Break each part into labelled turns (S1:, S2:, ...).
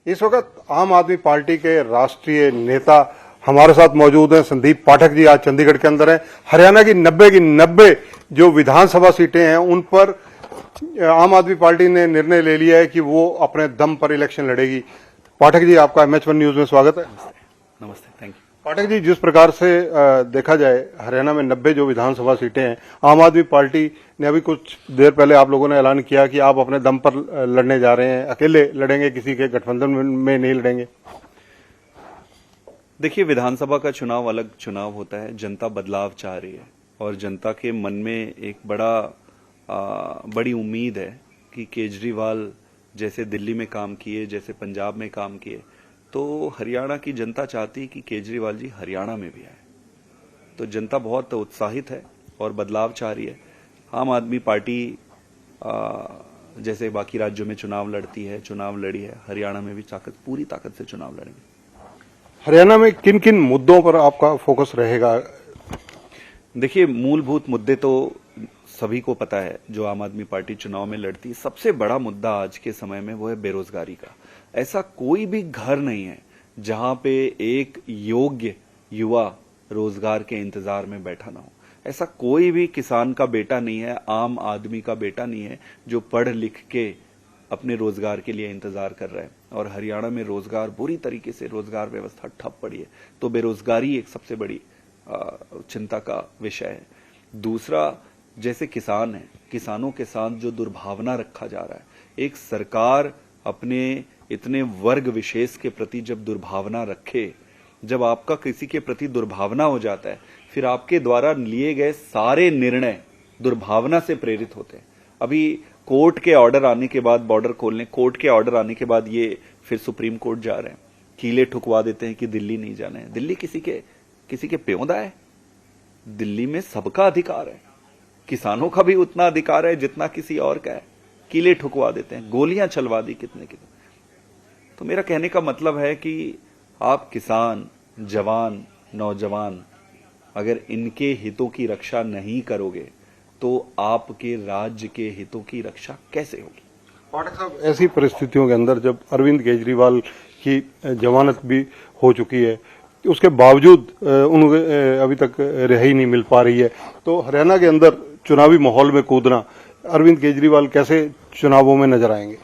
S1: इस वक्त आम आदमी पार्टी के राष्ट्रीय नेता हमारे साथ मौजूद हैं। संदीप पाठक जी आज चंडीगढ़ के अंदर हैं। हरियाणा की 90 जो विधानसभा सीटें हैं उन पर आम आदमी पार्टी ने निर्णय ले लिया है कि वो अपने दम पर इलेक्शन लड़ेगी। पाठक जी, आपका MH1 न्यूज में स्वागत है।
S2: नमस्ते, थैंक यू।
S1: पाठक जी, जिस प्रकार से देखा जाए हरियाणा में 90 जो विधानसभा सीटें हैं, आम आदमी पार्टी ने अभी कुछ देर पहले आप लोगों ने ऐलान किया कि आप अपने दम पर लड़ने जा रहे हैं, अकेले लड़ेंगे, किसी के गठबंधन में नहीं लड़ेंगे।
S2: देखिए, विधानसभा का चुनाव अलग चुनाव होता है। जनता बदलाव चाह रही है और जनता के मन में एक बड़ी उम्मीद है कि केजरीवाल जैसे दिल्ली में काम किए, जैसे पंजाब में काम किए, तो हरियाणा की जनता चाहती है कि केजरीवाल जी हरियाणा में भी आए। तो जनता बहुत उत्साहित है और बदलाव चाह रही है। आम आदमी पार्टी जैसे बाकी राज्यों में चुनाव लड़ती है, चुनाव लड़ी है, हरियाणा में भी पूरी ताकत से चुनाव लड़ेंगे।
S1: हरियाणा में किन किन मुद्दों पर आपका फोकस रहेगा?
S2: देखिए, मूलभूत मुद्दे तो सभी को पता है। जो आम आदमी पार्टी चुनाव में लड़ती है, सबसे बड़ा मुद्दा आज के समय में वो है बेरोजगारी का। ऐसा कोई भी घर नहीं है जहां पे एक योग्य युवा रोजगार के इंतजार में बैठा ना हो। ऐसा कोई भी किसान का बेटा नहीं है, आम आदमी का बेटा नहीं है जो पढ़ लिख के अपने रोजगार के लिए इंतजार कर रहा है। और हरियाणा में रोजगार बुरी तरीके से रोजगार व्यवस्था ठप पड़ी है, तो बेरोजगारी एक सबसे बड़ी चिंता का विषय है। दूसरा, जैसे किसान है, किसानों के साथ जो दुर्भावना रखा जा रहा है, एक सरकार अपने इतने वर्ग विशेष के प्रति जब दुर्भावना रखे, जब आपका किसी के प्रति दुर्भावना हो जाता है, फिर आपके द्वारा लिए गए सारे निर्णय दुर्भावना से प्रेरित होते हैं। अभी कोर्ट के ऑर्डर आने के बाद, बॉर्डर खोलने, कोर्ट के ऑर्डर आने के बाद ये फिर सुप्रीम कोर्ट जा रहे हैं, कीले ठुकवा देते हैं कि दिल्ली नहीं जाना है। दिल्ली किसी के प्योंदा है? दिल्ली में सबका अधिकार है, किसानों का भी उतना अधिकार है जितना किसी और का है। कीले ठुकवा देते हैं, गोलियां चलवा दी कितने। तो मेरा कहने का मतलब है कि आप किसान, जवान, नौजवान, अगर इनके हितों की रक्षा नहीं करोगे तो आपके राज्य के हितों की रक्षा कैसे होगी?
S1: पाठक साहब, ऐसी परिस्थितियों के अंदर जब अरविंद केजरीवाल की जमानत भी हो चुकी है, उसके बावजूद उन्हें अभी तक रिहाई नहीं मिल पा रही है, तो हरियाणा के अंदर चुनावी माहौल में कूदना अरविंद केजरीवाल कैसे चुनावों में नजर आएंगे?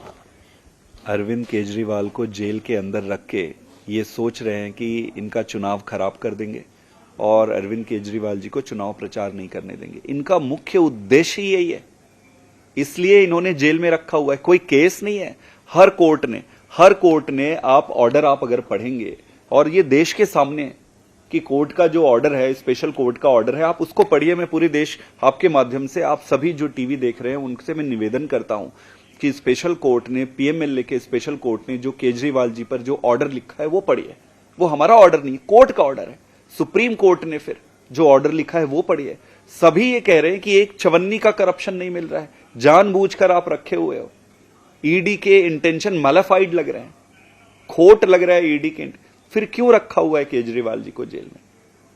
S2: अरविंद केजरीवाल को जेल के अंदर रख के ये सोच रहे हैं कि इनका चुनाव खराब कर देंगे और अरविंद केजरीवाल जी को चुनाव प्रचार नहीं करने देंगे। इनका मुख्य उद्देश्य यही है, इसलिए इन्होंने जेल में रखा हुआ है। कोई केस नहीं है। हर कोर्ट ने आप ऑर्डर आप अगर पढ़ेंगे, और ये देश के सामने है कि कोर्ट का जो ऑर्डर है, स्पेशल कोर्ट का ऑर्डर है, आप उसको पढ़िए। मैं पूरे देश आपके माध्यम से, आप सभी जो टीवी देख रहे हैं उनसे मैं निवेदन करता हूं कि स्पेशल कोर्ट ने, PMLA के स्पेशल कोर्ट ने जो केजरीवाल जी पर जो ऑर्डर लिखा है वो पढ़िए। वो हमारा ऑर्डर नहीं, कोर्ट का ऑर्डर है। सुप्रीम कोर्ट ने फिर जो ऑर्डर लिखा है वो पढ़िए। सभी ये कह रहे हैं कि एक चवन्नी का करप्शन नहीं मिल रहा है, जानबूझकर आप रखे हुए हो। ईडी के इंटेंशन मलाफाइड लग रहे हैं, खोट लग रहा है ईडी के। फिर क्यों रखा हुआ है केजरीवाल जी को जेल में?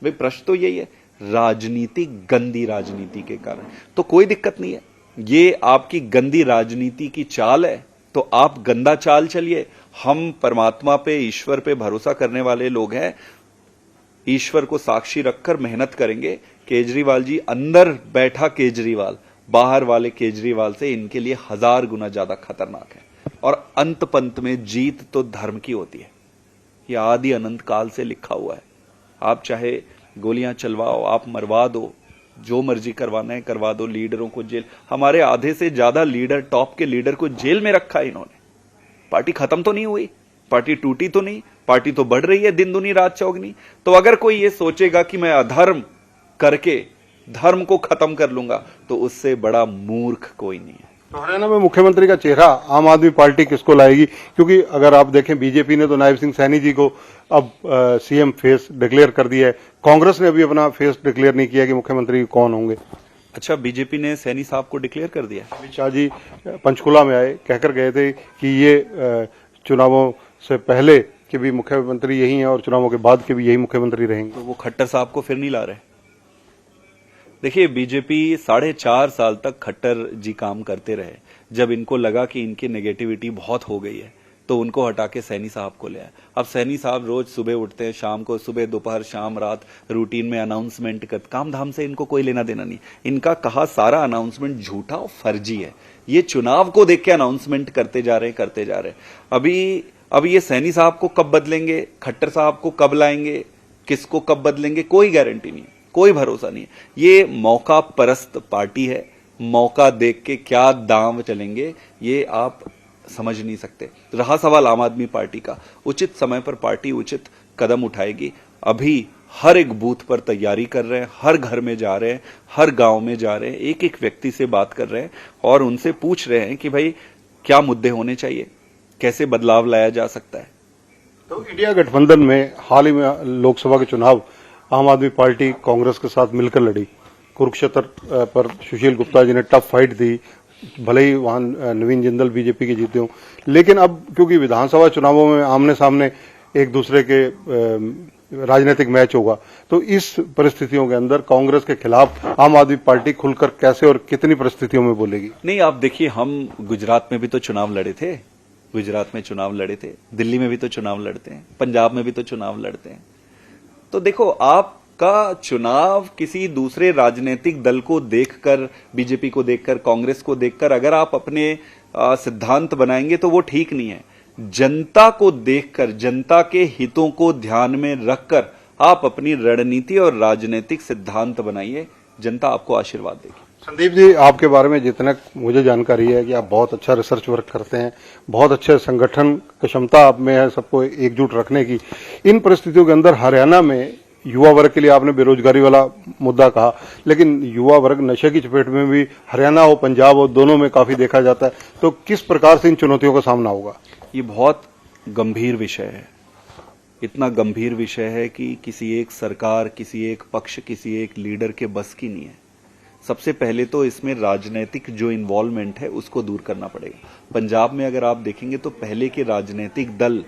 S2: भाई, प्रश्न तो यही है, राजनीति, गंदी राजनीति के कारण। तो कोई दिक्कत नहीं है, ये आपकी गंदी राजनीति की चाल है, तो आप गंदा चाल चलिए। हम परमात्मा पे, ईश्वर पे भरोसा करने वाले लोग हैं। ईश्वर को साक्षी रखकर मेहनत करेंगे। केजरीवाल जी, अंदर बैठा केजरीवाल बाहर वाले केजरीवाल से इनके लिए 1000 गुना ज्यादा खतरनाक है। और अंत पंत में जीत तो धर्म की होती है। ये आदि अनंत काल से लिखा हुआ है। आप चाहे गोलियां चलवाओ, आप मरवा दो, जो मर्जी करवाना है करवा दो। लीडरों को जेल, हमारे आधे से ज्यादा लीडर, टॉप के लीडर को जेल में रखा है इन्होंने। पार्टी खत्म तो नहीं हुई, पार्टी टूटी तो नहीं, पार्टी तो बढ़ रही है दिन दुनी रात चौगनी। तो अगर कोई ये सोचेगा कि मैं अधर्म करके धर्म को खत्म कर लूंगा, तो उससे बड़ा मूर्ख कोई नहीं है।
S1: तो हरियाणा में मुख्यमंत्री का चेहरा आम आदमी पार्टी किसको लाएगी? क्योंकि अगर आप देखें, बीजेपी ने तो नायब सिंह सैनी जी को अब सीएम फेस डिक्लेयर कर दिया है। कांग्रेस ने अभी अपना फेस डिक्लेयर नहीं किया कि मुख्यमंत्री कौन होंगे।
S2: अच्छा, बीजेपी ने सैनी साहब को डिक्लेयर कर दिया?
S1: अमित शाह जी पंचकुला में आए, कहकर गए थे कि ये चुनावों से पहले के भी मुख्यमंत्री यही हैं और चुनावों के बाद के भी यही मुख्यमंत्री रहेंगे।
S2: तो वो खट्टर साहब को फिर नहीं ला रहे? देखिए, बीजेपी 4.5 साल तक खट्टर जी काम करते रहे। जब इनको लगा कि इनकी नेगेटिविटी बहुत हो गई है, तो तो उनको हटा के सैनी साहब को ले आए। अब सैनी साहब रोज सुबह उठते हैं, शाम को, सुबह दोपहर शाम रात रूटीन में अनाउंसमेंट करते, काम धाम से इनको कोई लेना देना नहीं। इनका कहा सारा अनाउंसमेंट झूठा और फर्जी है। ये चुनाव को देख के अनाउंसमेंट करते जा रहे हैं। अभी ये सैनी साहब को कब बदलेंगे, खट्टर साहब को कब लाएंगे, किसको कब बदलेंगे, कोई गारंटी नहीं, कोई भरोसा नहीं है। ये मौका परस्त पार्टी है, मौका देख के क्या दांव चलेंगे ये आप समझ नहीं सकते। रहा सवाल आम आदमी पार्टी का, उचित समय पर पार्टी उचित कदम उठाएगी। अभी हर एक बूथ पर तैयारी कर रहे हैं, हर घर में जा रहे हैं, हर गांव में जा रहे हैं, एक एक व्यक्ति से बात कर रहे हैं और उनसे पूछ रहे हैं कि भाई क्या मुद्दे होने चाहिए, कैसे बदलाव लाया जा सकता है।
S1: तो इंडिया गठबंधन में हाल ही में लोकसभा के चुनाव आम आदमी पार्टी कांग्रेस के साथ मिलकर लड़ी। कुरुक्षेत्र पर सुशील गुप्ता जी ने टफ फाइट दी, भले ही वहां नवीन जिंदल बीजेपी के जीते हों, लेकिन अब क्योंकि विधानसभा चुनावों में आमने सामने एक दूसरे के राजनीतिक मैच होगा, तो इस परिस्थितियों के अंदर कांग्रेस के खिलाफ आम आदमी पार्टी खुलकर कैसे और कितनी परिस्थितियों में बोलेगी?
S2: नहीं, आप देखिए, हम गुजरात में भी तो चुनाव लड़े थे, दिल्ली में भी तो चुनाव लड़ते हैं, पंजाब में भी तो चुनाव लड़ते हैं। तो देखो, आपका चुनाव किसी दूसरे राजनीतिक दल को देखकर, बीजेपी को देखकर, कांग्रेस को देखकर अगर आप अपने सिद्धांत बनाएंगे तो वो ठीक नहीं है। जनता को देखकर, जनता के हितों को ध्यान में रखकर आप अपनी रणनीति और राजनीतिक सिद्धांत बनाइए, जनता आपको आशीर्वाद देगी।
S1: संदीप जी, आपके बारे में जितना मुझे जानकारी है कि आप बहुत अच्छा रिसर्च वर्क करते हैं, बहुत अच्छे संगठन की क्षमता आप में है सबको एकजुट रखने की। इन परिस्थितियों के अंदर हरियाणा में युवा वर्ग के लिए आपने बेरोजगारी वाला मुद्दा कहा, लेकिन युवा वर्ग नशे की चपेट में भी हरियाणा हो पंजाब हो दोनों में काफी देखा जाता है। तो किस प्रकार से इन चुनौतियों का सामना होगा?
S2: ये बहुत गंभीर विषय है, इतना गंभीर विषय है कि किसी एक सरकार, किसी एक पक्ष, किसी एक लीडर के बस की नहीं है। सबसे पहले तो इसमें राजनीतिक जो इन्वॉल्वमेंट है उसको दूर करना पड़ेगा। पंजाब में अगर आप देखेंगे तो पहले के राजनीतिक दल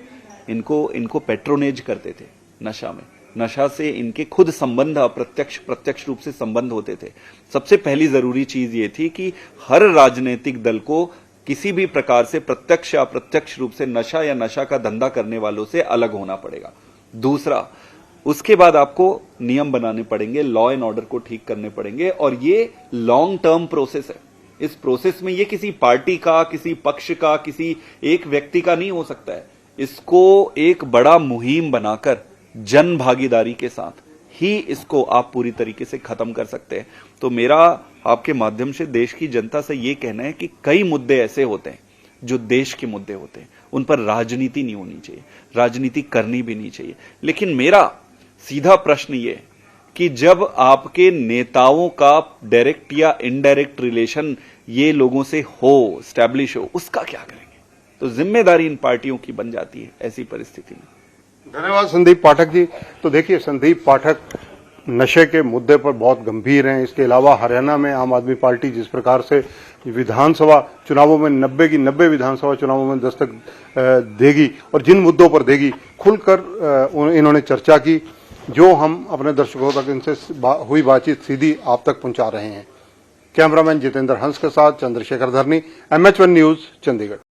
S2: इनको पेट्रोनेज करते थे नशा में, नशा से इनके खुद संबंध प्रत्यक्ष रूप से संबंध होते थे। सबसे पहली जरूरी चीज ये थी कि हर राजनीतिक दल को किसी भी प्रकार से प्रत्यक्ष या अप्रत्यक्ष रूप से नशा या नशा का धंधा करने वालों से अलग होना पड़ेगा। दूसरा, उसके बाद आपको नियम बनाने पड़ेंगे, लॉ एंड ऑर्डर को ठीक करने पड़ेंगे, और ये लॉन्ग टर्म प्रोसेस है। इस प्रोसेस में ये किसी पार्टी का, किसी पक्ष का, किसी एक व्यक्ति का नहीं हो सकता है। इसको एक बड़ा मुहिम बनाकर जन भागीदारी के साथ ही इसको आप पूरी तरीके से खत्म कर सकते हैं। तो मेरा आपके माध्यम से देश की जनता से ये कहना है कि कई मुद्दे ऐसे होते हैं जो देश के मुद्दे होते हैं, उन पर राजनीति नहीं होनी चाहिए, राजनीति करनी भी नहीं चाहिए। लेकिन मेरा सीधा प्रश्न ये कि जब आपके नेताओं का डायरेक्ट या इनडायरेक्ट रिलेशन ये लोगों से हो, स्टैब्लिश हो, उसका क्या करेंगे? तो जिम्मेदारी इन पार्टियों की बन जाती है ऐसी परिस्थिति में।
S1: धन्यवाद संदीप पाठक जी। तो देखिए, संदीप पाठक नशे के मुद्दे पर बहुत गंभीर हैं। इसके अलावा हरियाणा में आम आदमी पार्टी जिस प्रकार से विधानसभा चुनावों में 90 की 90 विधानसभा चुनावों में दस्तक देगी और जिन मुद्दों पर देगी, खुलकर इन्होंने चर्चा की, जो हम अपने दर्शकों तक इनसे हुई बातचीत सीधी आप तक पहुंचा रहे हैं। कैमरामैन जितेंद्र हंस के साथ चंद्रशेखर धरनी, MH1 न्यूज, चंडीगढ़।